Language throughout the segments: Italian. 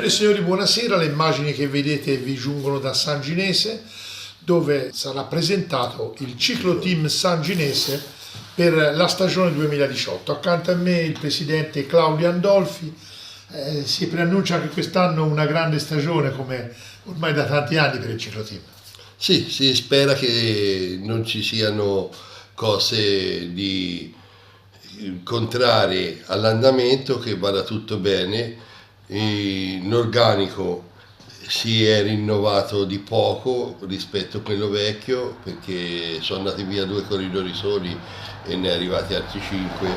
Signore e signori, buonasera. Le immagini che vedete vi giungono da San Ginese, dove sarà presentato il cicloteam sanginese per la stagione 2018. Accanto a me il presidente Claudio Andolfi. Si preannuncia anche quest'anno una grande stagione, come ormai da tanti anni, per il cicloteam. Sì, si spera che non ci siano cose contrarie all'andamento, che vada tutto bene. L'organico si è rinnovato di poco rispetto a quello vecchio, perché sono andati via 2 corridori soli e ne è arrivati altri 5,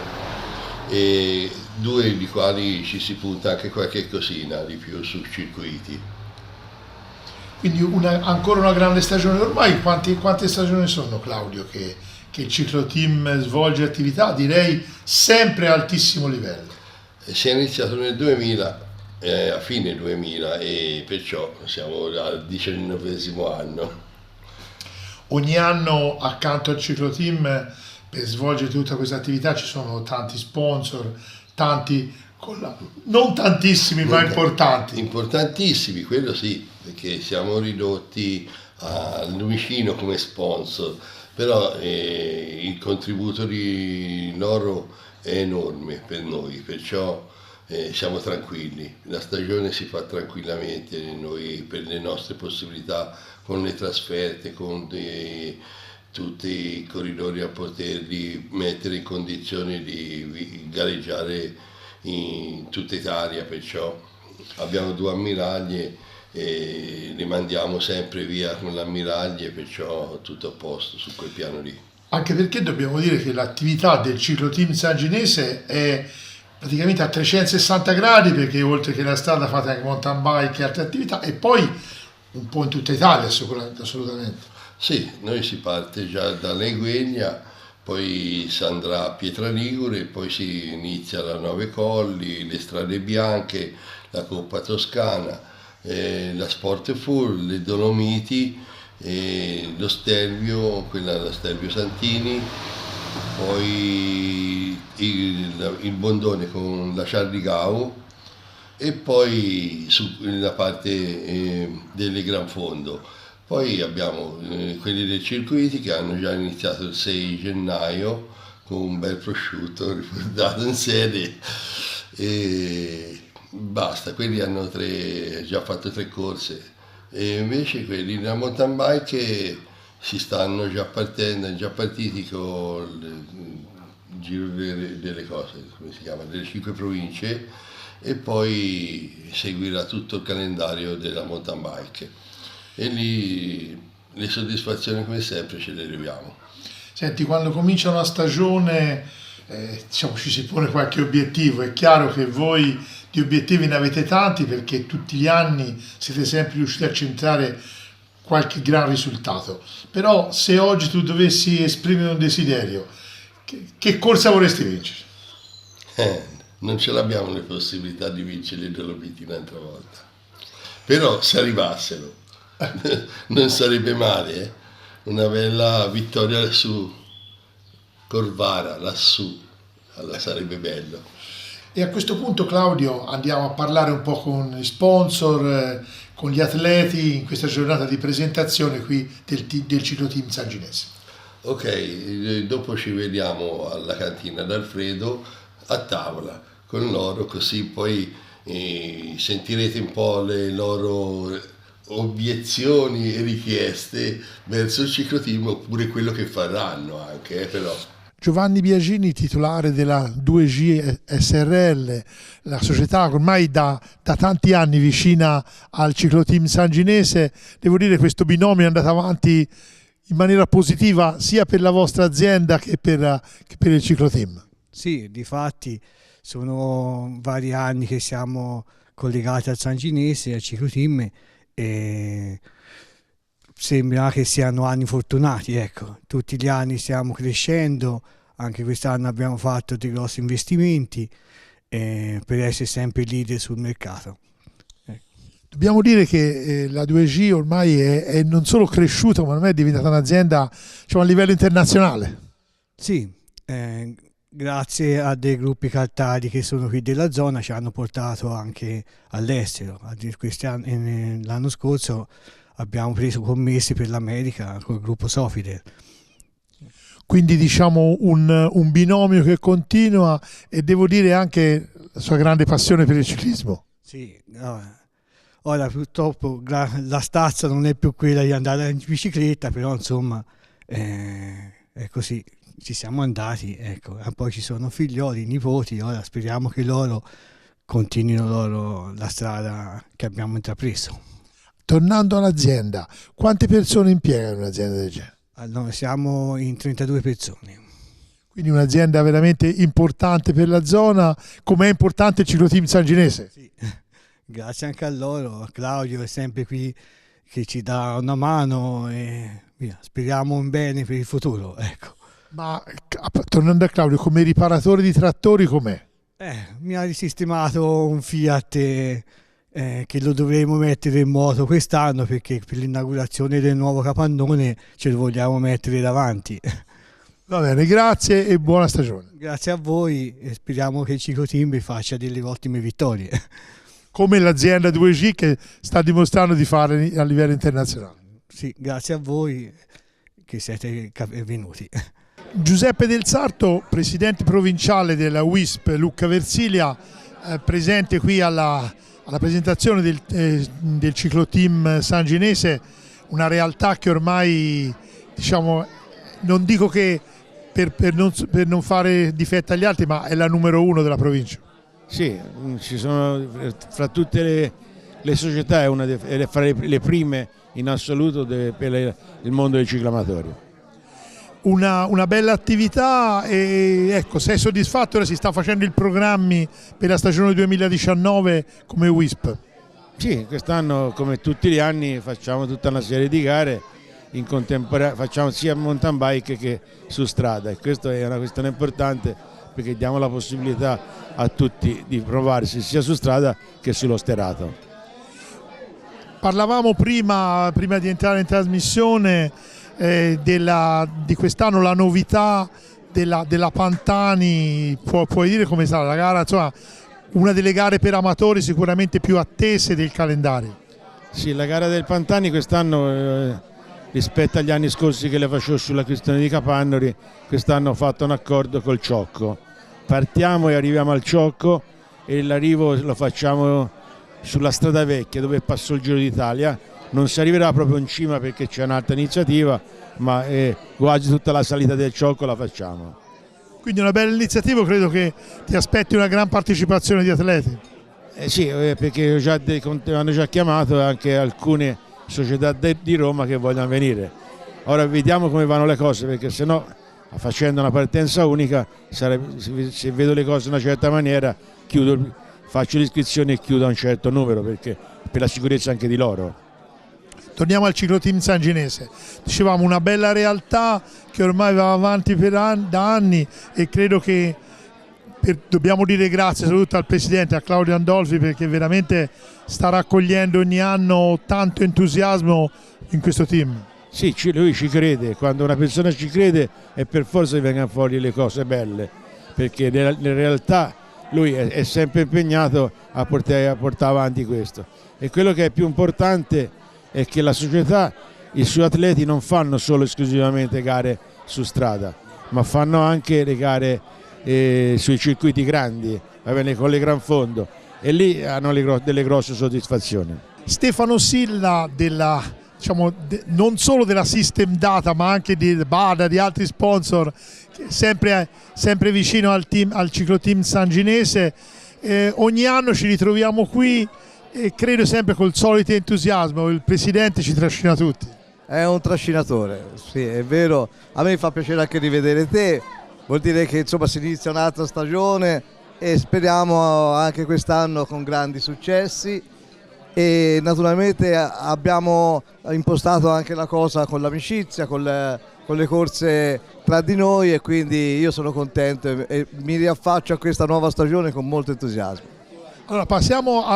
e 2 di quali ci si punta anche qualche cosina di più su circuiti. Quindi ancora una grande stagione. Ormai quante stagioni sono, Claudio, che il cicloteam svolge attività, direi sempre a altissimo livello? Si è iniziato nel 2000, a fine 2000, e perciò siamo al 19° anno. Ogni anno accanto al cicloteam, per svolgere tutta questa attività, ci sono tanti sponsor, non tantissimi ma importanti. Importantissimi, quello sì, perché siamo ridotti al Lumicino come sponsor, però il contributo di loro è enorme per noi, perciò siamo tranquilli. La stagione si fa tranquillamente, noi per le nostre possibilità, con le trasferte, con tutti i corridori a poterli mettere in condizione di gareggiare in tutta Italia, perciò abbiamo 2 ammiraglie e li mandiamo sempre via con l'ammiraglie, perciò tutto a posto su quel piano lì. Anche perché dobbiamo dire che l'attività del cicloteam sanginese è praticamente a 360 gradi, perché oltre che la strada fate anche mountain bike e altre attività, e poi un po' in tutta Italia assolutamente. Sì, noi si parte già da Legugna, poi si andrà a Pietraligure, poi si inizia la Nove Colli, le Strade Bianche, la Coppa Toscana, la Sport Full, le Dolomiti, lo Stelvio, la Stelvio Santini, poi il Bondone con la Charlie Gau, e poi la parte delle Gran Fondo. Poi abbiamo quelli dei circuiti che hanno già iniziato il 6 gennaio con un bel prosciutto riportato in sede, e basta, quelli hanno già fatto 3 corse, e invece quelli della mountain bike si stanno già partiti con il giro delle cose, come si chiama, delle 5 province, e poi seguirà tutto il calendario della mountain bike. E lì le soddisfazioni, come sempre, ce le arriviamo. Senti, quando comincia una stagione, diciamo, ci si pone qualche obiettivo. È chiaro che voi di obiettivi ne avete tanti, perché tutti gli anni siete sempre riusciti a centrare qualche gran risultato. Però se oggi tu dovessi esprimere un desiderio, che corsa vorresti vincere? Non ce l'abbiamo le possibilità di vincere le Dolomiti un'altra volta, però se arrivassero non sarebbe male, una bella vittoria su Corvara, lassù, allora sarebbe bello. E a questo punto, Claudio, andiamo a parlare un po' con gli sponsor, con gli atleti, in questa giornata di presentazione qui del cicloteam sanginese. Ok, dopo ci vediamo alla cantina d'Alfredo a tavola con loro, così poi sentirete un po' le loro obiezioni e richieste verso il cicloteam, oppure quello che faranno anche, però. Giovanni Biagini, titolare della 2G SRL, la società ormai da tanti anni vicina al cicloteam sanginese. Devo dire che questo binomio è andato avanti in maniera positiva sia per la vostra azienda che per il cicloteam. Sì, difatti sono vari anni che siamo collegati al sanginese, al cicloteam, e sembra che siano anni fortunati, ecco. Tutti gli anni stiamo crescendo, anche quest'anno abbiamo fatto dei grossi investimenti per essere sempre leader sul mercato. Dobbiamo dire che la 2G ormai è non solo cresciuta, ma ormai è diventata un'azienda, diciamo, a livello internazionale. Sì, grazie a dei gruppi caltari che sono qui della zona ci hanno portato anche all'estero. L'anno scorso abbiamo preso commessi per l'America col gruppo Sofitel. Quindi diciamo un binomio che continua, e devo dire anche la sua grande passione per il ciclismo. Sì, no. Ora purtroppo la stazza non è più quella di andare in bicicletta, però insomma è così, ci siamo andati, ecco. E poi ci sono figlioli, nipoti, ora speriamo che loro continuino la strada che abbiamo intrapreso. Tornando all'azienda, quante persone impiegano un'azienda del genere? Allora, siamo in 32 persone. Quindi un'azienda veramente importante per la zona, come è importante il cicloteam Sanginese. Sì. Grazie anche a loro, Claudio è sempre qui che ci dà una mano e via. Speriamo in bene per il futuro, ecco. Ma tornando a Claudio, come riparatore di trattori com'è? Mi ha risistemato un Fiat che lo dovremo mettere in moto quest'anno, perché per l'inaugurazione del nuovo capannone ce lo vogliamo mettere davanti. Va bene, grazie e buona stagione. Grazie a voi e speriamo che il cicloteam vi faccia delle ottime vittorie. Come l'azienda 2G che sta dimostrando di fare a livello internazionale. Sì, grazie a voi che siete venuti. Giuseppe Del Sarto, presidente provinciale della WISP Lucca Versilia, presente qui alla presentazione del cicloteam sanginese, una realtà che ormai, diciamo, non dico che per non fare difetto agli altri, ma è la numero uno della provincia. Sì, ci sono, fra tutte le società è fra le prime in assoluto per il mondo dei cicloamatori. Una bella attività e ecco, sei soddisfatto? Ora si sta facendo i programmi per la stagione 2019 come WISP. Sì, quest'anno come tutti gli anni facciamo tutta una serie di gare, in contemporanea facciamo sia mountain bike che su strada, e questa è una questione importante perché diamo la possibilità a tutti di provarsi sia su strada che sullo sterato. Parlavamo prima di entrare in trasmissione di quest'anno, la novità della Pantani. Puoi dire come sarà la gara? Insomma, una delle gare per amatori sicuramente più attese del calendario. Sì, la gara del Pantani quest'anno rispetto agli anni scorsi che le facevo sulla questione di Capannori, quest'anno ho fatto un accordo col Ciocco. Partiamo e arriviamo al Ciocco e l'arrivo lo facciamo sulla strada vecchia dove passò il Giro d'Italia. Non si arriverà proprio in cima perché c'è un'altra iniziativa, ma quasi tutta la salita del Ciocco la facciamo. Quindi una bella iniziativa, credo che ti aspetti una gran partecipazione di atleti. Sì, perché hanno già chiamato anche alcune società di Roma che vogliono venire. Ora vediamo come vanno le cose, perché se no facendo una partenza unica, se vedo le cose in una certa maniera, faccio l'iscrizione e chiudo a un certo numero, perché per la sicurezza anche di loro. Torniamo al cicloteam sanginese. Dicevamo una bella realtà che ormai va avanti da anni, e credo che dobbiamo dire grazie soprattutto al presidente, a Claudio Andolfi, perché veramente sta raccogliendo ogni anno tanto entusiasmo in questo team. Sì, lui ci crede, quando una persona ci crede è per forza che vengano fuori le cose belle, perché in realtà lui è sempre impegnato a portare avanti questo. E quello che è più importante è che la società, i suoi atleti non fanno solo esclusivamente gare su strada, ma fanno anche le gare sui circuiti grandi, va bene, con le gran fondo, e lì hanno delle grosse soddisfazioni. Stefano Silla, non solo della System Data ma anche di Bada, di altri sponsor, sempre vicino al cicloteam sanginese, ogni anno ci ritroviamo qui e credo sempre col solito entusiasmo. Il presidente ci trascina tutti. È un trascinatore, sì, è vero. A me fa piacere anche rivedere te, vuol dire che insomma si inizia un'altra stagione e speriamo anche quest'anno con grandi successi. E naturalmente abbiamo impostato anche la cosa con l'amicizia, con le corse tra di noi, e quindi io sono contento e mi riaffaccio a questa nuova stagione con molto entusiasmo. Allora passiamo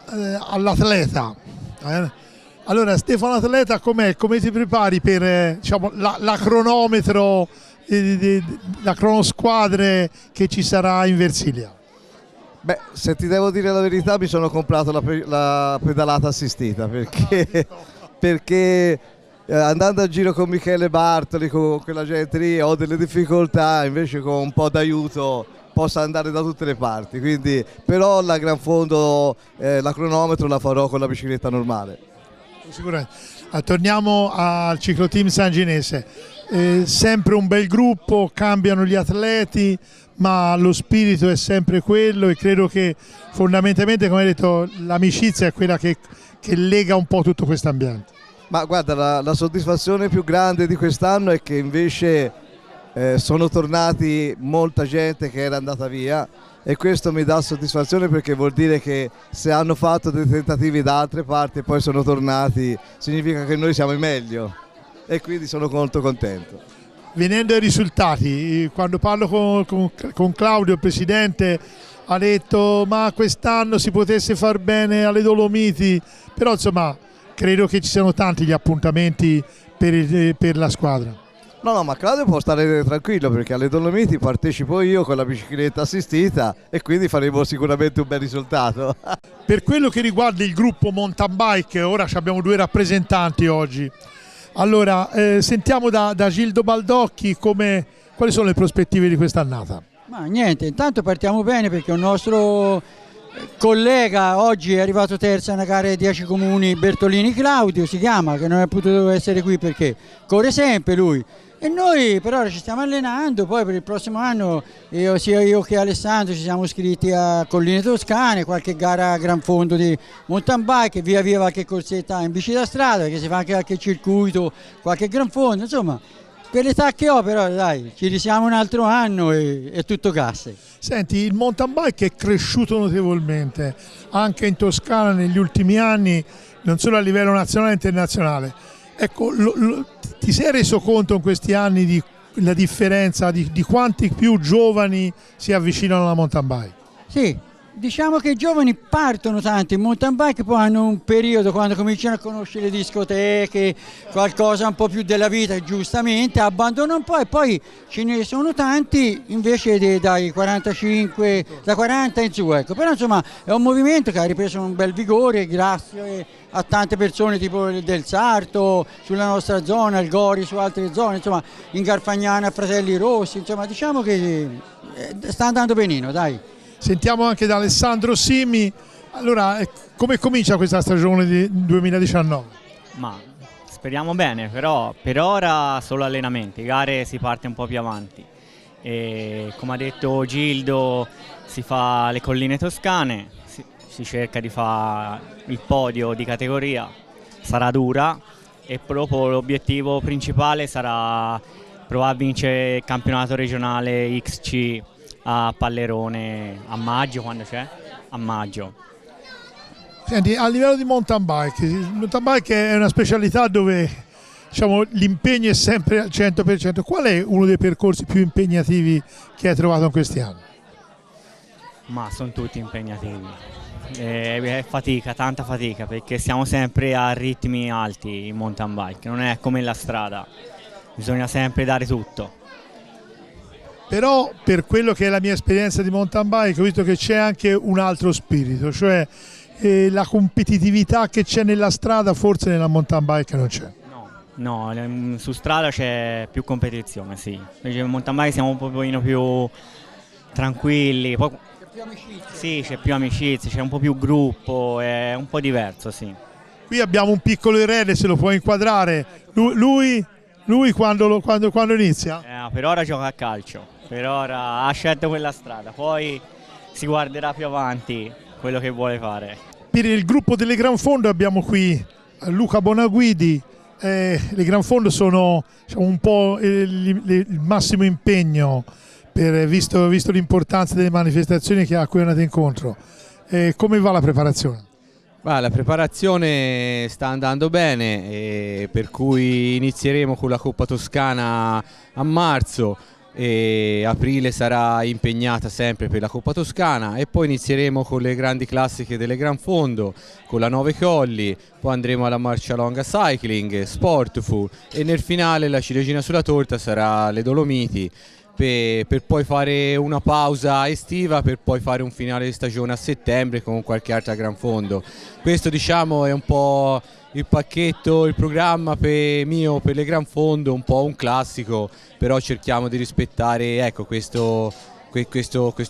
all'atleta. Allora Stefano Atleta, come ti prepari per diciamo, la cronometro, la cronosquadre che ci sarà in Versilia? Beh, se ti devo dire la verità, mi sono comprato la pedalata assistita perché andando a giro con Michele Bartoli, con quella gente lì, ho delle difficoltà, invece con un po' d'aiuto posso andare da tutte le parti, quindi però la Gran Fondo, la cronometro la farò con la bicicletta normale. Sicuramente. Torniamo al cicloteam sanginese, sempre un bel gruppo, cambiano gli atleti, ma lo spirito è sempre quello e credo che fondamentalmente, come hai detto, l'amicizia è quella che lega un po' tutto questo ambiente. Ma guarda, la soddisfazione più grande di quest'anno è che invece sono tornati molta gente che era andata via, e questo mi dà soddisfazione perché vuol dire che se hanno fatto dei tentativi da altre parti e poi sono tornati, significa che noi siamo i meglio, e quindi sono molto contento. Venendo ai risultati, quando parlo con Claudio, il presidente, ha detto ma quest'anno si potesse far bene alle Dolomiti, però insomma credo che ci siano tanti gli appuntamenti per la squadra. No, ma Claudio può stare tranquillo perché alle Dolomiti partecipo io con la bicicletta assistita e quindi faremo sicuramente un bel risultato. Per quello che riguarda il gruppo mountain bike, ora abbiamo 2 rappresentanti oggi. Allora, sentiamo da Gildo Baldocchi quali sono le prospettive di quest'annata. Ma niente, intanto partiamo bene perché un nostro collega oggi è arrivato terzo a una gara di 10 comuni, Bertolini Claudio si chiama, che non è potuto essere qui perché corre sempre lui. E noi per ora ci stiamo allenando, poi per il prossimo anno sia io che Alessandro ci siamo iscritti a Colline Toscane, qualche gara a Gran Fondo di mountain bike, via via qualche corsetta in bici da strada, che si fa anche qualche circuito, qualche Gran Fondo, insomma per l'età che ho però dai, ci risiamo un altro anno e tutto casse. Senti, il mountain bike è cresciuto notevolmente, anche in Toscana negli ultimi anni, non solo a livello nazionale e internazionale. Ecco, ti sei reso conto in questi anni della differenza di quanti più giovani si avvicinano alla mountain bike? Sì, diciamo che i giovani partono tanto in mountain bike, poi hanno un periodo quando cominciano a conoscere le discoteche, qualcosa un po' più della vita, giustamente, abbandonano un po' e poi ce ne sono tanti invece dai 45, da 40 in su, ecco. Però insomma è un movimento che ha ripreso un bel vigore grazie a tante persone tipo del Sarto, sulla nostra zona, il Gori su altre zone, insomma in Garfagnana, Fratelli Rossi, insomma diciamo che sta andando benino, dai. Sentiamo anche da Alessandro Simi, allora come comincia questa stagione di 2019? Ma speriamo bene, però per ora solo allenamenti, gare si parte un po' più avanti. E, come ha detto Gildo, si fa le colline toscane, si cerca di fare il podio di categoria, sarà dura e proprio l'obiettivo principale sarà provare a vincere il campionato regionale XC a Pallerone a maggio, quando c'è? A maggio. Senti, a livello di mountain bike, il mountain bike è una specialità dove diciamo, l'impegno è sempre al 100%. Qual è uno dei percorsi più impegnativi che hai trovato in questi anni? Ma sono tutti impegnativi. È fatica, tanta fatica, perché siamo sempre a ritmi alti in mountain bike, non è come la strada, bisogna sempre dare tutto. Però per quello che è la mia esperienza di mountain bike ho visto che c'è anche un altro spirito, cioè la competitività che c'è nella strada forse nella mountain bike non c'è. No, su strada c'è più competizione, sì. Invece in mountain bike siamo un pochino più tranquilli. C'è più amicizia. Sì, c'è più amicizia, c'è un po' più gruppo, è un po' diverso, sì. Qui abbiamo un piccolo erede, se lo puoi inquadrare. Lui quando inizia? Per ora gioca a calcio, per ora ha scelto quella strada, poi si guarderà più avanti quello che vuole fare. Per il gruppo delle Gran Fondo abbiamo qui Luca Bonaguidi. Le Gran Fondo sono diciamo, un po' il massimo impegno visto l'importanza delle manifestazioni a cui andate incontro. Come va la preparazione? La preparazione sta andando bene, per cui inizieremo con la Coppa Toscana a marzo, e aprile sarà impegnata sempre per la Coppa Toscana e poi inizieremo con le grandi classiche delle Gran Fondo, con la Nove Colli, poi andremo alla Marcialonga Cycling, Sportful e nel finale la ciliegina sulla torta sarà le Dolomiti per poi fare una pausa estiva per poi fare un finale di stagione a settembre con qualche altra Gran Fondo. Questo diciamo è un po' il pacchetto, il programma mio per le Gran Fondo, un po' un classico, però cerchiamo di rispettare ecco, questo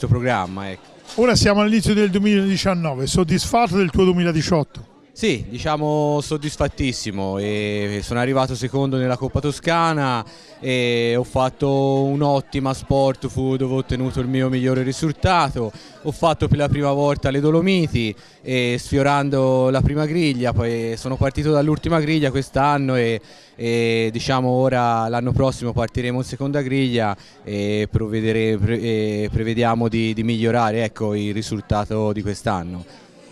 programma. Ecco. Ora siamo all'inizio del 2019, soddisfatto del tuo 2018? Sì, diciamo soddisfattissimo, e sono arrivato secondo nella Coppa Toscana e ho fatto un'ottima Sportful dove ho ottenuto il mio migliore risultato, ho fatto per la prima volta le Dolomiti e sfiorando la prima griglia, poi sono partito dall'ultima griglia quest'anno e diciamo ora l'anno prossimo partiremo in seconda griglia e prevediamo di migliorare ecco, il risultato di quest'anno.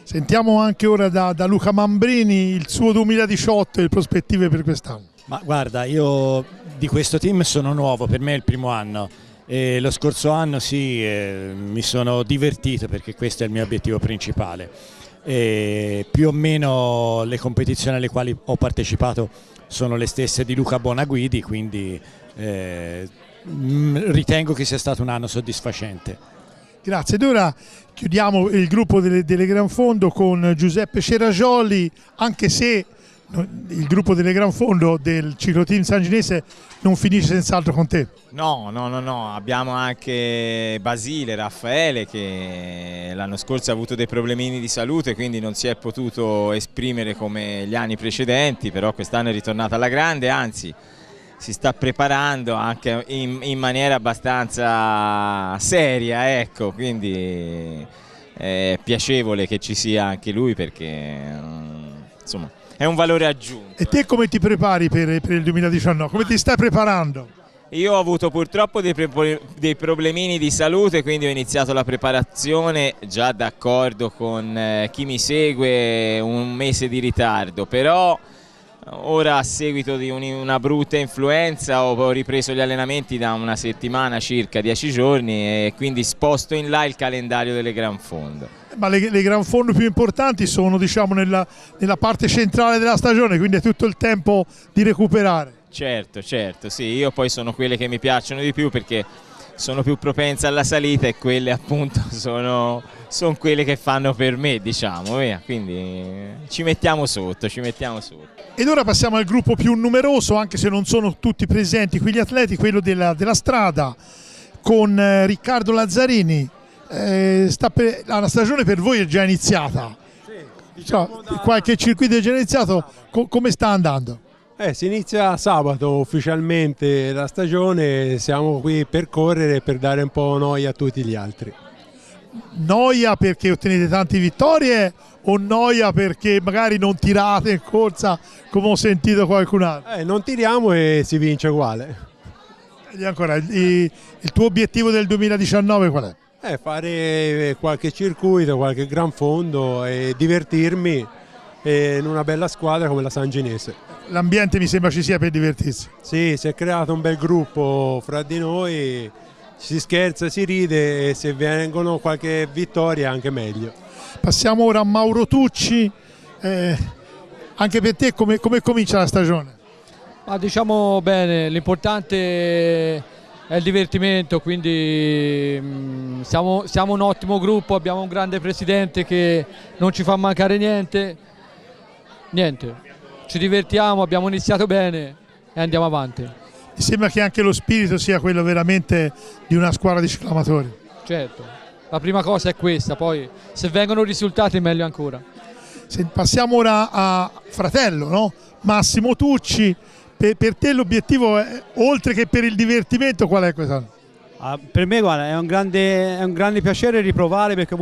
Sentiamo anche ora da Luca Mambrini il suo 2018 e le prospettive per quest'anno. Ma guarda, io di questo team sono nuovo, per me è il primo anno. E lo scorso anno sì, mi sono divertito perché questo è il mio obiettivo principale. E più o meno le competizioni alle quali ho partecipato sono le stesse di Luca Bonaguidi, quindi ritengo che sia stato un anno soddisfacente. Grazie, ed ora chiudiamo il gruppo delle Gran Fondo con Giuseppe Ceragioli, anche se il gruppo delle Gran Fondo del cicloteam sanginese non finisce senz'altro con te. No, abbiamo anche Basile, Raffaele che l'anno scorso ha avuto dei problemini di salute, quindi non si è potuto esprimere come gli anni precedenti, però quest'anno è ritornato alla grande, anzi si sta preparando anche in maniera abbastanza seria, ecco, quindi è piacevole che ci sia anche lui perché insomma è un valore aggiunto. E te come ti prepari per il 2019? Come ti stai preparando? Io ho avuto purtroppo dei problemini di salute, quindi ho iniziato la preparazione già d'accordo con chi mi segue un mese di ritardo, però ora a seguito di una brutta influenza ho ripreso gli allenamenti da una settimana, circa 10 giorni, e quindi sposto in là il calendario delle Gran Fondo. Ma le Gran Fondo più importanti sono diciamo nella parte centrale della stagione, quindi è tutto il tempo di recuperare. Certo, sì, io poi sono quelle che mi piacciono di più perché sono più propense alla salita e quelle appunto sono quelle che fanno per me, diciamo, quindi ci mettiamo sotto. Ed ora passiamo al gruppo più numeroso, anche se non sono tutti presenti qui gli atleti, quello della strada, con Riccardo Lazzarini. La stagione per voi è già iniziata, diciamo, qualche circuito è già iniziato, come sta andando? Si inizia sabato ufficialmente la stagione, siamo qui per correre e per dare un po' noia a tutti gli altri. Noia perché ottenete tante vittorie o noia perché magari non tirate in corsa come ho sentito qualcun altro? Non tiriamo e si vince uguale. E ancora, il tuo obiettivo del 2019 qual è? Fare qualche circuito, qualche Gran Fondo e divertirmi in una bella squadra come la Sanginese. L'ambiente mi sembra ci sia per divertirsi. Sì, si è creato un bel gruppo fra di noi, si scherza, si ride e se vengono qualche vittoria anche meglio. Passiamo ora a Mauro Tucci, anche per te come comincia la stagione? Ma diciamo bene, l'importante è il divertimento, quindi siamo un ottimo gruppo, abbiamo un grande presidente che non ci fa mancare niente, ci divertiamo, abbiamo iniziato bene e andiamo avanti. Mi sembra che anche lo spirito sia quello veramente di una squadra di ciclamatori. Certo, la prima cosa è questa, poi se vengono risultati meglio ancora. Passiamo ora a fratello, no? Massimo Tucci, per te l'obiettivo è, oltre che per il divertimento, qual è quest'anno? Per me guarda, è un grande piacere riprovare perché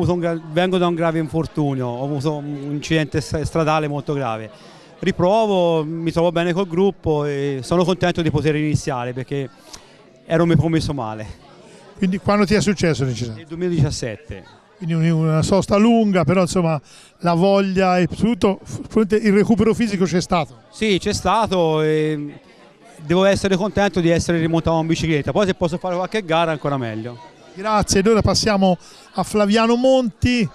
vengo da un grave infortunio, ho avuto un incidente stradale molto grave. Riprovo, mi trovo bene col gruppo e sono contento di poter iniziare perché ero messo male. Quindi quando ti è successo? Nel 2017. Quindi una sosta lunga, però insomma la voglia e soprattutto il recupero fisico c'è stato? Sì, c'è stato e devo essere contento di essere rimontato in bicicletta, poi se posso fare qualche gara ancora meglio. Grazie, ed ora passiamo a Flaviano Monti.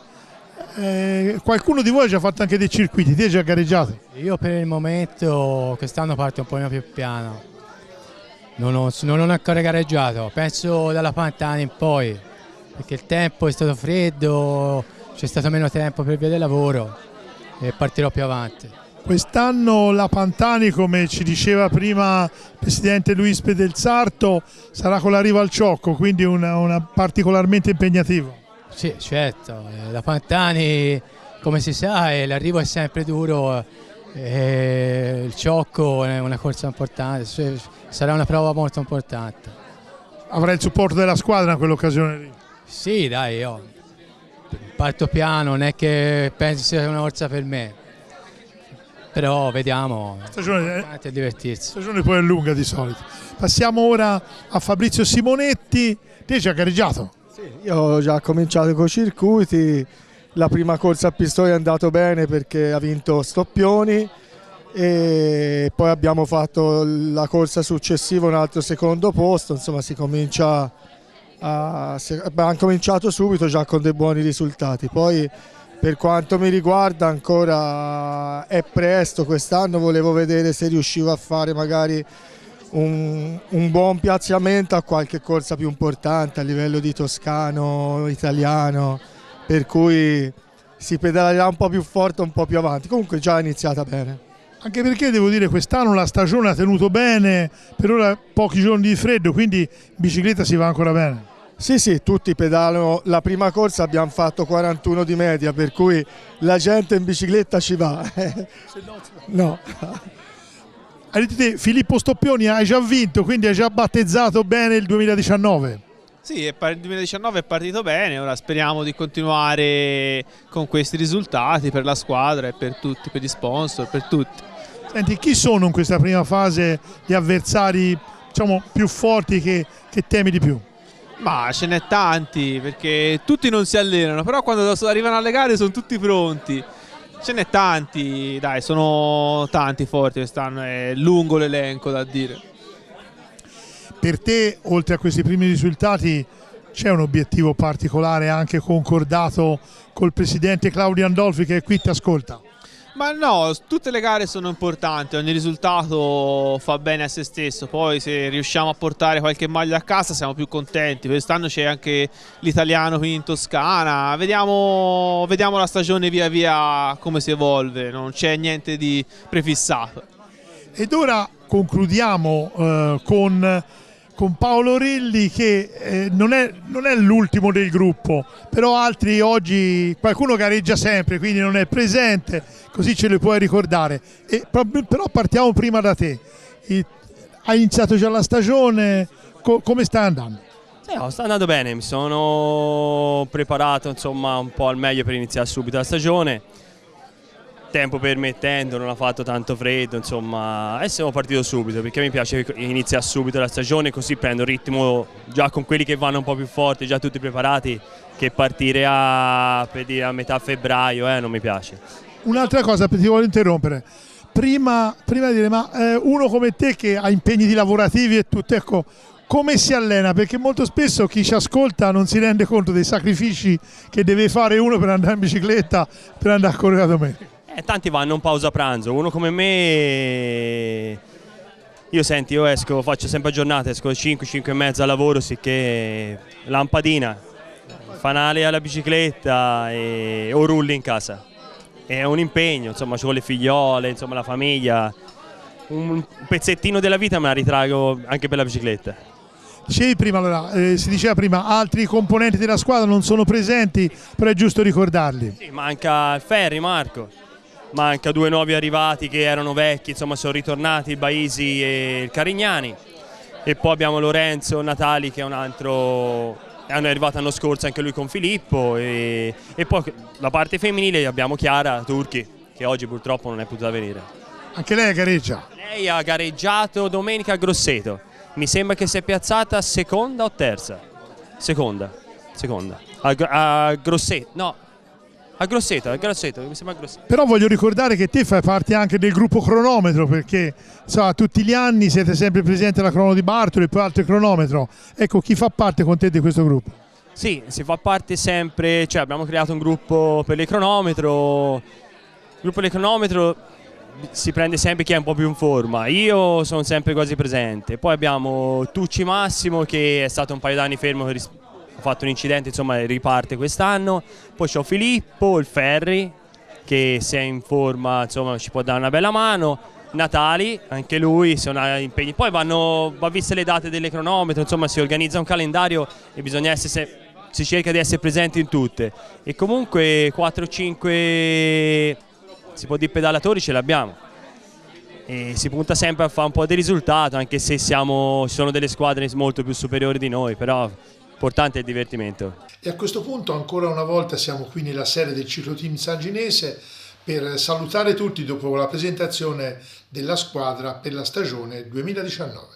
Qualcuno di voi ha già fatto anche dei circuiti, ti hai già gareggiato? Io per il momento quest'anno parto un po' più piano, non ho ancora gareggiato, penso dalla Pantani in poi, perché il tempo è stato freddo, c'è stato meno tempo per via del lavoro e partirò più avanti. Quest'anno la Pantani, come ci diceva prima il presidente Luis Pedelsarto, sarà con l'arrivo al Ciocco, quindi una particolarmente impegnativo. Sì, certo, la Pantani, come si sa, l'arrivo è sempre duro, il Ciocco è una corsa importante, sarà una prova molto importante. Avrai il supporto della squadra in quell'occasione lì? Sì, dai, io parto piano, non è che pensi sia una corsa per me, però vediamo, è divertirsi. La stagione poi è lunga di solito. Passiamo ora a Fabrizio Simonetti, te hai già gareggiato? Io ho già cominciato con i circuiti, la prima corsa a Pistoia è andato bene perché ha vinto Stoppioni e poi abbiamo fatto la corsa successiva un altro secondo posto, insomma abbiamo cominciato subito già con dei buoni risultati. Poi per quanto mi riguarda ancora è presto, quest'anno volevo vedere se riuscivo a fare magari un buon piazzamento a qualche corsa più importante a livello di toscano, italiano, per cui si pedalerà un po' più forte un po' più avanti, comunque già è iniziata bene. Anche perché devo dire quest'anno la stagione ha tenuto bene, per ora pochi giorni di freddo, quindi in bicicletta si va ancora bene. Sì, tutti pedalano, la prima corsa abbiamo fatto 41 di media, per cui la gente in bicicletta ci va. No. Hai detto te, Filippo Stoppioni hai già vinto, quindi hai già battezzato bene il 2019. Sì, il 2019 è partito bene, ora speriamo di continuare con questi risultati per la squadra e per tutti, per gli sponsor, per tutti. Senti, chi sono in questa prima fase gli avversari, diciamo, più forti che temi di più? Ma ce n'è tanti, perché tutti non si allenano, però quando arrivano alle gare sono tutti pronti. Ce n'è tanti, dai, sono tanti forti quest'anno, è lungo l'elenco da dire. Per te, oltre a questi primi risultati, c'è un obiettivo particolare anche concordato col presidente Claudio Andolfi che qui ti ascolta? Ma no, tutte le gare sono importanti, ogni risultato fa bene a se stesso, poi se riusciamo a portare qualche maglia a casa siamo più contenti. Quest'anno c'è anche l'italiano qui in Toscana, vediamo la stagione via via come si evolve, non c'è niente di prefissato. Ed ora concludiamo con Paolo Rilli che non è l'ultimo del gruppo, però altri oggi, qualcuno gareggia sempre, quindi non è presente, così ce le puoi ricordare. Però partiamo prima da te. Hai iniziato già la stagione, come sta andando? Sì, sta andando bene, mi sono preparato insomma un po' al meglio per iniziare subito la stagione. Tempo permettendo, non ha fatto tanto freddo, insomma, e siamo partiti subito perché mi piace iniziare subito la stagione, così prendo ritmo già con quelli che vanno un po' più forti, già tutti preparati, che partire a metà febbraio non mi piace. Un'altra cosa, ti voglio interrompere, prima di dire, ma uno come te che ha impegni lavorativi e tutto, ecco, come si allena? Perché molto spesso chi ci ascolta non si rende conto dei sacrifici che deve fare uno per andare in bicicletta, per andare a correre la domenica. Tanti vanno in pausa pranzo, uno come me, io esco, faccio sempre a giornata, esco alle 5 e mezza al lavoro, sicché lampadina, fanale alla bicicletta o rulli in casa. È un impegno, insomma, con le figliole, insomma, la famiglia, un pezzettino della vita me la ritrago anche per la bicicletta. Si diceva prima, altri componenti della squadra non sono presenti, però è giusto ricordarli. Sì, manca il Ferri, Marco. Manca due nuovi arrivati che erano vecchi, insomma sono ritornati, il Baisi e il Carignani, e poi abbiamo Lorenzo Natali che è un altro, è arrivato l'anno scorso anche lui con Filippo, e poi la parte femminile abbiamo Chiara Turchi che oggi purtroppo non è potuta venire. Anche lei gareggia? Lei ha gareggiato domenica a Grosseto, mi sembra che si è piazzata seconda o terza? Seconda. A Grosseto, no. A Grosseto, mi sembra a Grosseto. Però voglio ricordare che te fai parte anche del gruppo cronometro, perché tutti gli anni siete sempre presenti alla crono di Bartoli e poi altro cronometro. Ecco, chi fa parte con te di questo gruppo? Sì, si fa parte sempre, cioè abbiamo creato un gruppo per le cronometro. Il gruppo del cronometro si prende sempre chi è un po' più in forma. Io sono sempre quasi presente. Poi abbiamo Tucci Massimo, che è stato un paio d'anni fermo, ha fatto un incidente, insomma riparte quest'anno. Poi c'ho Filippo, il Ferri, che se è in forma insomma ci può dare una bella mano. Natali, anche lui, se non ha impegni. Poi va viste le date delle cronometro, insomma si organizza un calendario e bisogna essere, si cerca di essere presenti in tutte. E comunque 4-5, si può dire, pedalatori ce l'abbiamo. E si punta sempre a fare un po' di risultato, anche se ci sono delle squadre molto più superiori di noi, però l'importante è il divertimento. E a questo punto ancora una volta siamo qui nella sede del cicloteam sanginese per salutare tutti dopo la presentazione della squadra per la stagione 2019.